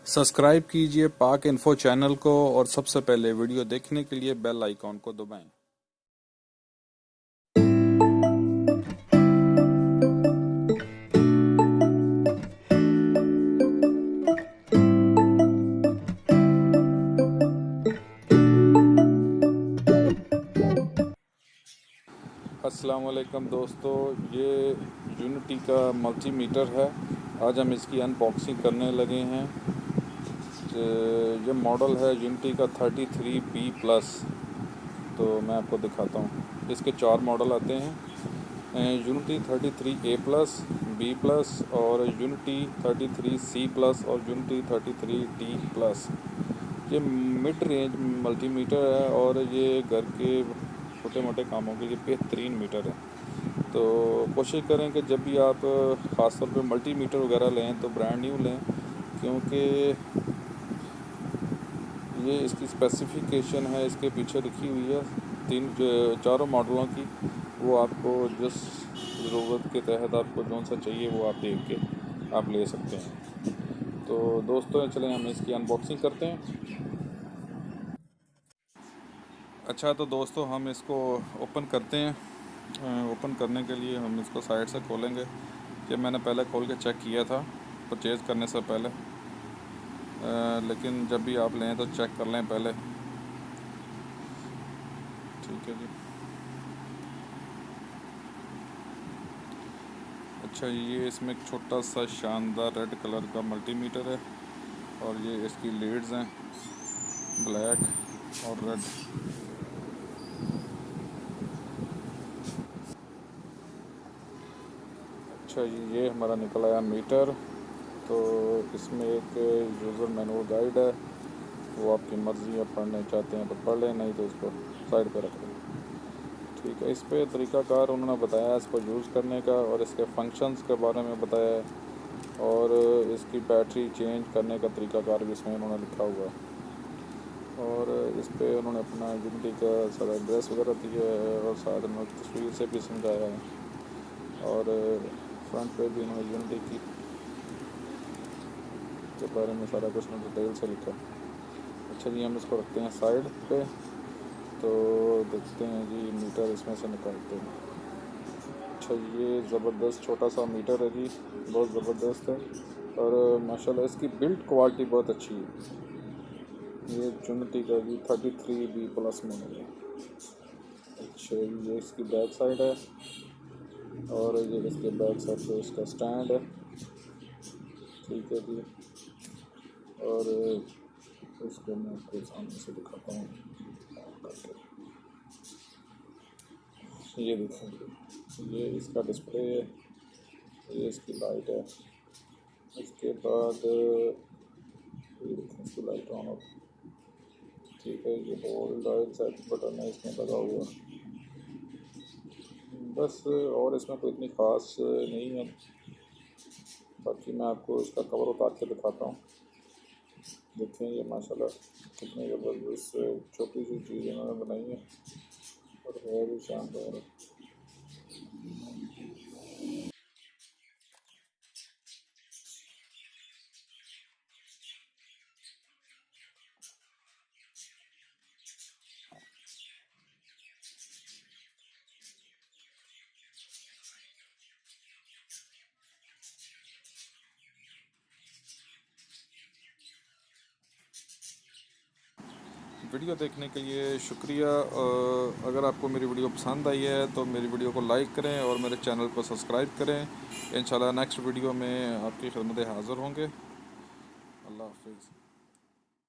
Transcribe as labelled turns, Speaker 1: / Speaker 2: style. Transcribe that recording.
Speaker 1: Subscribe कीजिए पाक info channel को और सबसे पहले वीडियो देखने के लिए बेल आइकॉन को दबाएं। अस्सलाम वालेकुम दोस्तों, ये यूनिटी का मल्टीमीटर है। आज हम इसकी अनबॉक्सिंग करने लगे हैं। ये मॉडल है यूनिटी का 33B प्लस। तो मैं आपको दिखाता हूँ। इसके 4 मॉडल आते हैं, unity 33A plus, B plus और यूनिटी 33C प्लस और यूनिटी 33D प्लस। ये मिड रेंज मल्टीमीटर है और ये घर के छोटे मोटे कामों के लिए बेहतरीन मीटर है। तो कोशिश करें कि जब भी आप ख़ास तौर पे मल्टीमीटर वगैरह लें तो ब्रांड न्यू लें, क्योंकि ये इसकी स्पेसिफिकेशन है, इसके पीछे लिखी हुई है चारों मॉडलों की। वो आपको जिस ज़रूरत के तहत आपको जौन सा चाहिए वो आप देख के आप ले सकते हैं। तो दोस्तों चलें हम इसकी अनबॉक्सिंग करते हैं। अच्छा, तो दोस्तों हम इसको ओपन करते हैं। ओपन करने के लिए हम इसको साइड से खोलेंगे। ये मैंने पहले खोल के चेक किया था परचेज़ करने से पहले, लेकिन जब भी आप लें तो चेक कर लें पहले। ठीक है जी। अच्छा, ये इसमें एक छोटा सा शानदार रेड कलर का मल्टीमीटर है और ये इसकी लीड्स हैं ब्लैक और रेड। अच्छा, ये हमारा निकल आया मीटर। तो इसमें एक यूज़र मैनुअल गाइड है, वो आपकी मर्ज़ी है, पढ़ने चाहते हैं तो पढ़ लें, नहीं तो इसको साइड पर रख दें। ठीक है, इस पे तरीक़ाकार उन्होंने बताया इसको यूज़ करने का और इसके फंक्शंस के बारे में बताया है और इसकी बैटरी चेंज करने का तरीक़ाकार भी इसमें उन्होंने लिखा हुआ है। और इस पे उन्होंने अपना यूनिटी का सारा एड्रेस वगैरह दिया है और साथ में तस्वीर से भी समझाया है और फ्रंट पे भी उन्होंने यूनिटी की के बारे में सारा कुछ डिटेल से लिखा। अच्छा जी, हम इसको रखते हैं साइड पे। तो देखते हैं जी मीटर इसमें से निकालते हैं। अच्छा, ये ज़बरदस्त छोटा सा मीटर है जी, बहुत ज़बरदस्त है और माशाल्लाह इसकी बिल्ड क्वालिटी बहुत अच्छी है। ये यूनिटी का जी 33B प्लस मॉडल है। अच्छा, ये इसकी बैक साइड है और ये इसके बैक साइड पे इसका स्टैंड है। ठीक है जी, और इसको मैं आपको सामने से दिखाता हूँ। ये देखिए, ये इसका डिस्प्ले है, ये इसकी लाइट है। इसके बाद ये देखिए इसकी लाइट ऑन हो। ठीक है, ये होल्ड लाइट सेट बटन है इसमें लगा हुआ। बस और इसमें कोई इतनी ख़ास नहीं है। बाकी मैं आपको इसका कवर उतार के दिखाता हूँ। देखें ये माशाल्लाह कितनी ज़बरदस्त छोटी सी चीज़ इन्होंने बनाई है और है भी शानदार। वीडियो देखने के लिए शुक्रिया। अगर आपको मेरी वीडियो पसंद आई है तो मेरी वीडियो को लाइक करें और मेरे चैनल को सब्सक्राइब करें। इंशाल्लाह नेक्स्ट वीडियो में आपकी खिदमत हाज़िर होंगे। अल्लाह हाफ़िज़।